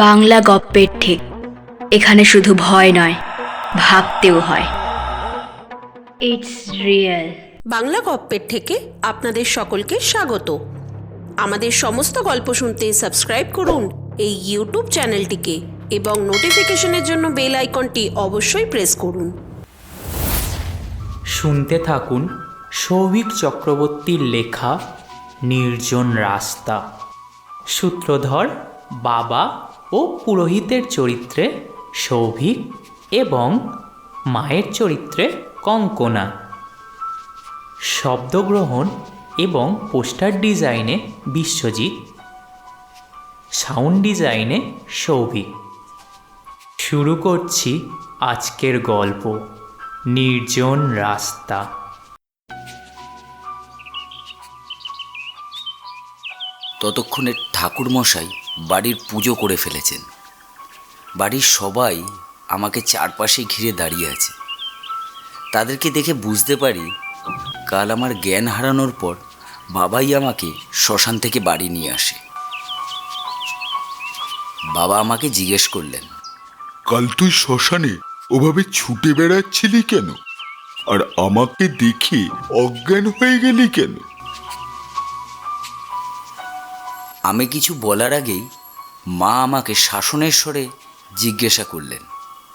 বাংলা গপ্পের ঠিক। এখানে শুধু ভয় নয়, ভাবতেও হয়। It's real. বাংলা গপ্পের থেকে আপনাদের সকলকে স্বাগত। আমাদের সমস্ত গল্প শুনতে সাবস্ক্রাইব করুন এই ইউটিউব চ্যানেলটিকে এবং নোটিফিকেশনের জন্য বেল আইকনটি অবশ্যই প্রেস করুন। শুনতে থাকুন সৌভিক চক্রবর্তীর লেখা নির্জন রাস্তা। সূত্রধর, বাবা ও পুরোহিতের চরিত্রে সৌভিক এবং মায়ের চরিত্রে কঙ্কনা। শব্দগ্রহণ এবং পোস্টার ডিজাইনে বিশ্বজিৎ, সাউন্ড ডিজাইনে সৌভিক। শুরু করছি আজকের গল্প নির্জন রাস্তা। ততক্ষণে ঠাকুরমশাই বাড়ির পুজো করে ফেলেছেন। বাড়ির সবাই আমাকে চারপাশে ঘিরে দাঁড়িয়ে আছে। তাদেরকে দেখে বুঝতে পারি কাল আমার জ্ঞান হারানোর পর বাবাই আমাকে শ্মশান থেকে বাড়ি নিয়ে আসে। বাবা আমাকে জিজ্ঞেস করলেন, কাল তুই শ্মশানে ওভাবে ছুটে বেড়াচ্ছিলি কেন? আর আমাকে দেখে অজ্ঞান হয়ে গেলি কেন? আমি কিছু বলার আগেই মা আমাকে শাসনের স্বরে জিজ্ঞাসা করলেন,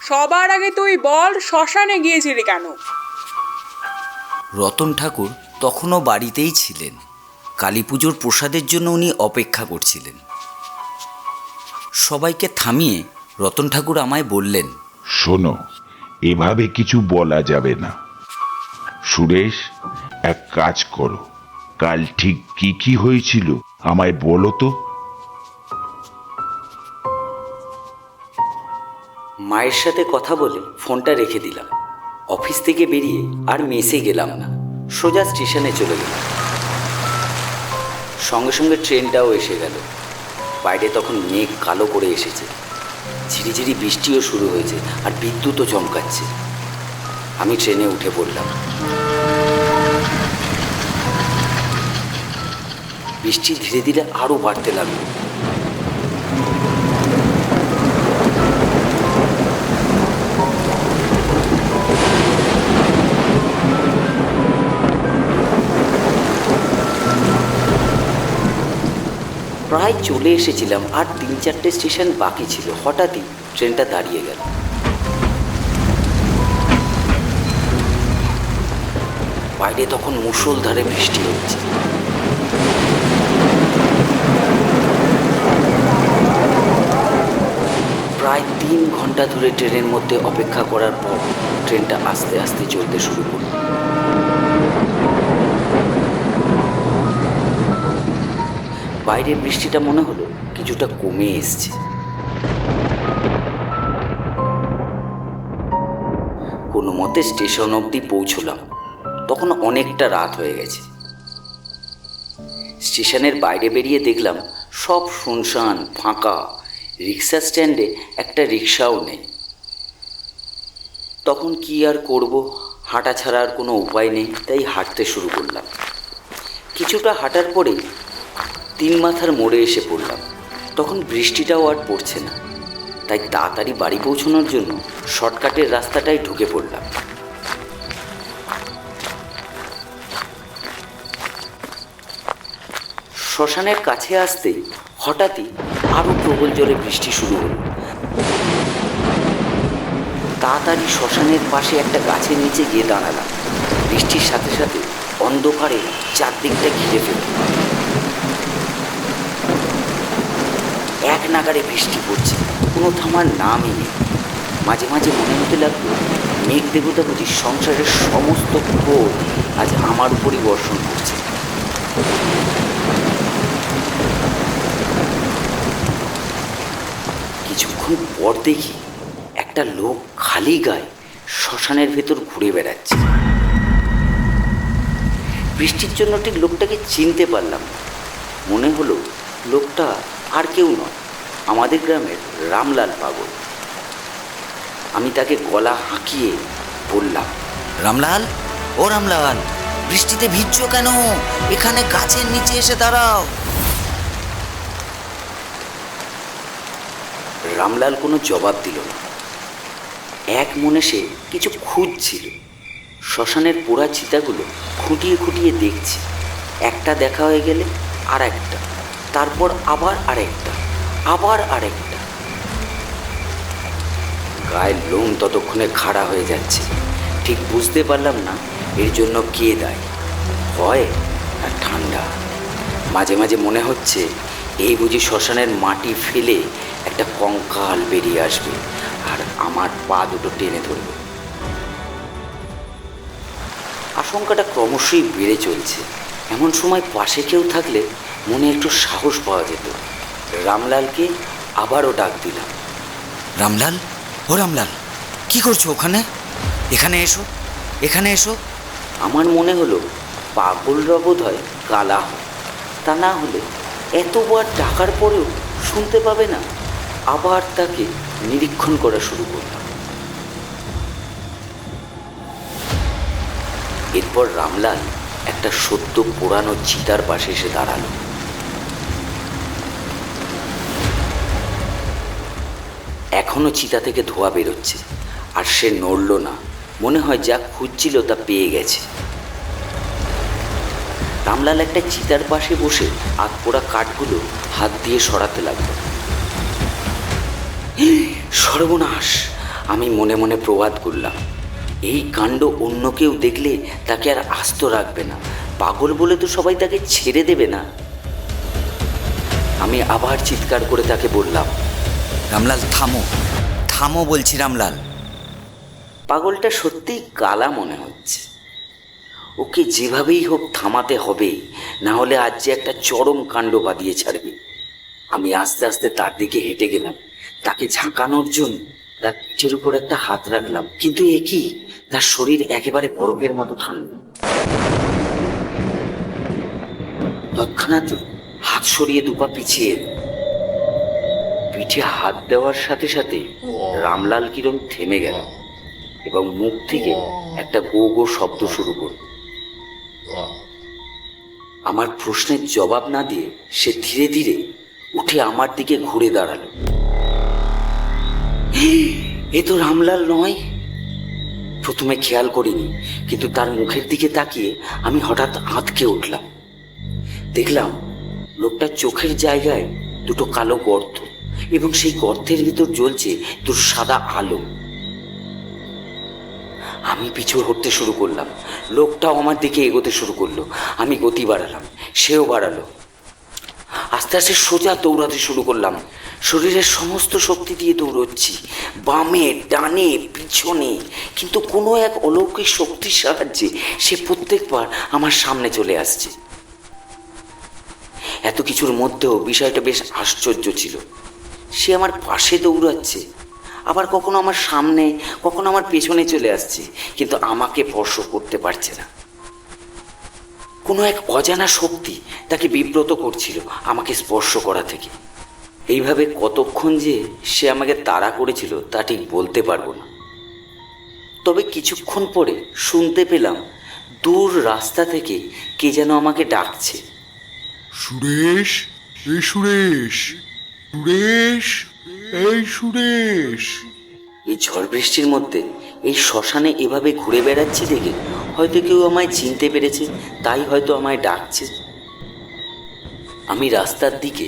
সবার আগে তুই বল, শ্মশানে গিয়েছিলি কেন? রতন ঠাকুর তখনও বাড়িতেই ছিলেন। কালী পুজোর প্রসাদের জন্য উনি অপেক্ষা করছিলেন। সবাইকে থামিয়ে রতন ঠাকুর আমায় বললেন, শোনো, এভাবে কিছু বলা যাবে না। সুরেশ, এক কাজ করো, কাল ঠিক কি কি হয়েছিল আমায় বলো তো। মায়ের সাথে কথা বলে ফোনটা রেখে দিলাম। অফিস থেকে বেরিয়ে আর মেসে গেলাম না, সোজা স্টেশনে চলে গেলাম। সঙ্গে সঙ্গে ট্রেনটাও এসে গেল। বাইরে তখন মেঘ কালো করে এসেছে, ঝিরিঝিরি বৃষ্টিও শুরু হয়েছে আর বিদ্যুৎও চমকাচ্ছে। আমি ট্রেনে উঠে পড়লাম। বৃষ্টি ধীরে ধীরে আরও বাড়তে লাগলো। প্রায় চলে এসেছিলাম, আর 3-4টে স্টেশন বাকি ছিল। হঠাৎই ট্রেনটা দাঁড়িয়ে গেল। বাইরে তখন মুষলধারে বৃষ্টি হচ্ছে। প্রায় 3 ঘন্টা ধরে ট্রেনের মধ্যে অপেক্ষা করার পর ট্রেনটা আস্তে আস্তে চলতে শুরু করল। বাইরের বৃষ্টিটা মনে হলো কিছুটা কমে এসছে। কোনো মতে স্টেশন অবধি পৌঁছলাম। তখন অনেকটা রাত হয়ে গেছে। স্টেশনের বাইরে বেরিয়ে দেখলাম সব শুনশান, ফাঁকা। রিক্সা স্ট্যান্ডে একটা রিক্সাও নেই। তখন কি আর করব, হাঁটা ছাড়া আর কোনো উপায় নেই, তাই হাঁটতে শুরু করলাম। কিছুটা হাঁটার পরেই 3 মাথার মোড়ে এসে পড়লাম। তখন বৃষ্টিটাও আর পড়ছে না, তাই তাড়াতাড়ি বাড়ি পৌঁছানোর জন্য শর্টকাটের রাস্তাটায় ঢুকে পড়লাম। শ্মশানের কাছে আসতেই হঠাৎই আরও প্রবল জোরে বৃষ্টি শুরু হলো। তাড়াতাড়ি শ্মশানের পাশে একটা গাছের নিচে গিয়ে দাঁড়ালাম। বৃষ্টির সাথে সাথে অন্ধকারে চারদিকটা ঘিরে ফেলল। এক নাগাড়ে বৃষ্টি পড়ছে, কোনো থামার নামই নেই। মাঝে মাঝে মনে হতে লাগলো মেঘ দেবতা বুঝি সংসারের সমস্ত ক্রোধ আজ আমার উপরই বর্ষণ করছে। কিছুক্ষণ পর দেখি একটা লোক খালি গায়ে শ্মশানের ভেতর ঘুরে বেড়াচ্ছে। বৃষ্টির জন্য ঠিক লোকটাকে চিনতে পারলাম না। মনে হলো লোকটা আর কেউ নয়, আমাদের গ্রামের রামলাল পাগল। আমি তাকে গলা হাঁকিয়ে বললাম, রামলাল, ও রামলাল, বৃষ্টিতে ভিজছো কেন? এখানে গাছের নিচে এসে দাঁড়াও। রামলাল কোনো জবাব দিল না। এক মনে সে কিছু খুঁজছিল। শ্মশানের পোড়া চিতাগুলো খুঁটিয়ে খুঁটিয়ে দেখছে। একটা দেখা হয়ে গেলে আর একটা, তারপর আবার আরেকটা, আবার আরেকটা। গায়ের লোম ততক্ষণে খাড়া হয়ে যাচ্ছে। ঠিক বুঝতে পারলাম না এর জন্য কে দায়ী, ভয় আর ঠান্ডা। মাঝে মাঝে মনে হচ্ছে এই বুঝি শ্মশানের মাটি ফেলে একটা কঙ্কাল বেরিয়ে আসবে আর আমার পা দুটো টেনে ধরবে। আশঙ্কাটা ক্রমশই বেড়ে চলছে। এমন সময় পাশে কেউ থাকলে মনে একটু সাহস পাওয়া যেত। রামলালকে আবারও ডাক দিলাম। রামলাল, ও রামলাল, কি করছো ওখানে? এখানে এসো, এখানে এসো। আমার মনে হলো পাগলরা বোধ হয় কালা হয়, তা না হলে এতবার ডাকার পরেও শুনতে পাবে না। আবার তাকে নিরীক্ষণ করা শুরু করলাম। এরপর রামলাল একটা সদ্য পোড়ানো চিতার পাশে এসে দাঁড়ালো। এখনো চিতা থেকে ধোঁয়া বেরোচ্ছে, আর সে নড়ল না। মনে হয় যা খুঁজছিল তা পেয়ে গেছে। রামলাল একটা চিতার পাশে বসে আধপোড়া কাঠগুলো হাত দিয়ে সরাতে লাগলো। সর্বনাশ, আমি মনে মনে প্রবাদ করলাম। এই কাণ্ড অন্য কেউ দেখলে তাকে আর আস্ত রাখবে না। পাগল বলে তো সবাই তাকে ছেড়ে দেবে না। আমি আবার চিৎকার করে তাকে বললাম, রামলাল থামো, থামো বলছি রামলাল। পাগলটা সত্যিই কালা মনে হচ্ছে। ওকে যেভাবেই হোক থামাতে হবে, না হলে আজ যে একটা চরম কাণ্ড বাঁধিয়ে ছাড়বে। আমি আস্তে আস্তে তার দিকে হেঁটে গেলাম। তাকে ঝাঁকানোর জন্য তার পিঠের উপর একটা হাত রাখলাম, কিন্তু এ কি, তার শরীর একেবারে বরফের মতো ঠান্ডা। তৎক্ষণাৎ হাত সরিয়ে দুপা পিছিয়ে এলো। পিঠে হাত দেওয়ার সাথে সাথে রামলাল কিরণ থেমে গেল এবং মুখ থেকে একটা গো গো শব্দ শুরু করল। আমার প্রশ্নের জবাব না দিয়ে সে ধীরে ধীরে উঠে আমার দিকে ঘুরে দাঁড়ালো। এ তো রামলাল নয়। প্রথমে খেয়াল করিনি, কিন্তু তার মুখের দিকে তাকিয়ে আমি হঠাৎ আঁতকে উঠলাম। দেখলাম লোকটার চোখের জায়গায় দুটো কালো গর্ত, এবং সেই গর্তের ভিতর জ্বলছে তোর সাদা আলো। আমি পিছু হটতে শুরু করলাম। লোকটাও আমার দিকে এগোতে শুরু করলো। আমি গতি বাড়ালাম, সেও বাড়ালো। আস্তে আস্তে সোজা দৌড়াতে শুরু করলাম। শরীরের সমস্ত শক্তি দিয়ে দৌড়চ্ছি, বামে ডানে পিছনে, কিন্তু কোনো এক অলৌকিক শক্তির সাহায্যে সে প্রত্যেকবার আমার সামনে চলে আসছে। এত কিছুর মধ্যেও বিষয়টা বেশ আশ্চর্য ছিল। সে আমার পাশে দৌড়াচ্ছে, আবার কখনো আমার সামনে, কখনো আমার পেছনে চলে আসছে, কিন্তু আমাকে স্পর্শ করতে পারছে না। কোনো এক অজানা শক্তি তাকে বিব্রত করছিল আমাকে স্পর্শ করা থেকে। এইভাবে কতক্ষণ যে সে আমাকে তাড়া করেছিল তা ঠিক বলতে পারবো না। তবে কিছুক্ষণ পরে শুনতে পেলাম দূর রাস্তা থেকে কে যেন আমাকে ডাকছে। সুরেশ, এই সুরেশ, সুরেশ, এই সুরেশ। এই ঝড় বৃষ্টির মধ্যে এই শ্মশানে এভাবে ঘুরে বেড়াচ্ছি দেখে হয়তো কেউ আমায় চিনতে পেরেছে, তাই হয়তো আমায় ডাকছে। আমি রাস্তার দিকে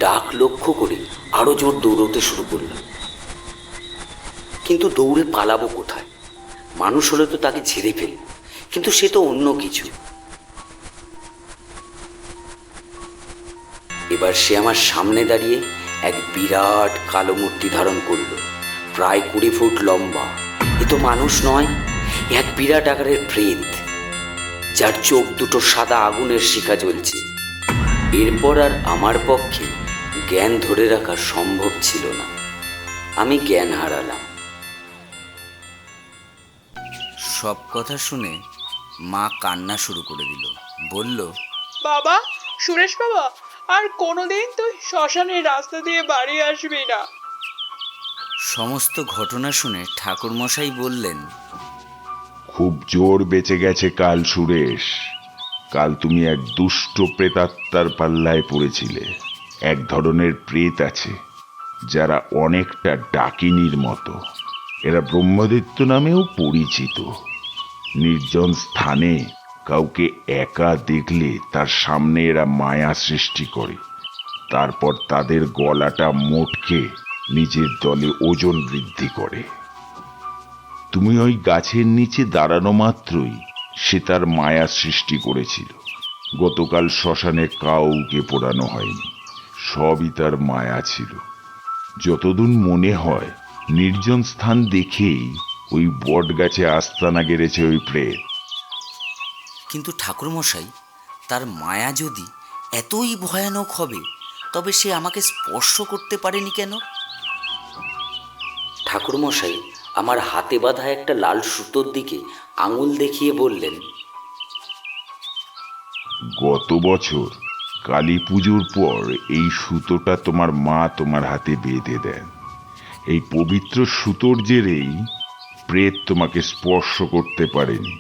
ডাক লক্ষ্য করে আরো জোর দৌড়তে শুরু করলাম। কিন্তু দৌড়ে পালাবো কোথায়? মানুষ হলে তো তাকে ঝেড়ে ফেলি, কিন্তু সে তো অন্য কিছু। এবার সে আমার সামনে দাঁড়িয়ে এক বিরাট কালো মূর্তি ধারণ করলো, প্রায় 20 ফুট লম্বা। এ তো মানুষ নয়, এক বিরাট আকারের প্রেত, যার চোখ দুটো সাদা আগুনের শিখা জ্বলছে। এরপর আর আমার পক্ষে জ্ঞান ধরে রাখা সম্ভব ছিল না। আমি জ্ঞান হারালাম। সব কথা শুনে মা কান্না শুরু করে দিল। বলল, বাবা, সুরেশ বাবা, আর কোনোদিন তুই শ্মশানের রাস্তা দিয়ে বাড়ি আসবি না। সমস্ত ঘটনা শুনে ঠাকুরমশাই বললেন, খুব জোর বেঁচে গেছে কাল সুরেশ। কাল তুমি এক দুষ্ট প্রেতাত্মার পাল্লায় পড়েছিলে। এক ধরনের প্রেত আছে, যারা অনেকটা ডাকিনীর মতো। এরা ব্রহ্মদৈত্য নামেও পরিচিত। নির্জন স্থানে কাউকে একা দেখলে তার সামনে এরা মায়া সৃষ্টি করে, তারপর তাদের গলাটা মোটকে নিজের দলে ওজন বৃদ্ধি করে। তুমি ওই গাছের নিচে দাঁড়ানো মাত্রই সে তার মায়া সৃষ্টি করেছিল। গতকাল শ্মশানে কাউকে পোড়ানো হয়নি, সবই তার মায়া ছিল। যতদূর মনে হয় নির্জন স্থান দেখেই ওই বট গাছে আস্তানা গেড়েছে ওই প্রেত। কিন্তু ঠাকুরমশাই, তার মায়া যদি এতই ভয়ানক হবে তবে সে আমাকে স্পর্শ করতে পারেনি কেন? ঠাকুরমশাই আমার হাতে বাঁধা একটা লাল সুতোর দিকে আঙুল দেখিয়ে বললেন, গত বছর কালী পুজোর পর এই সুতোটা তোমার মা তোমার হাতে বেঁধে দেন। এই পবিত্র সুতোর জেরেই প্রেত তোমাকে স্পর্শ করতে পারেনি।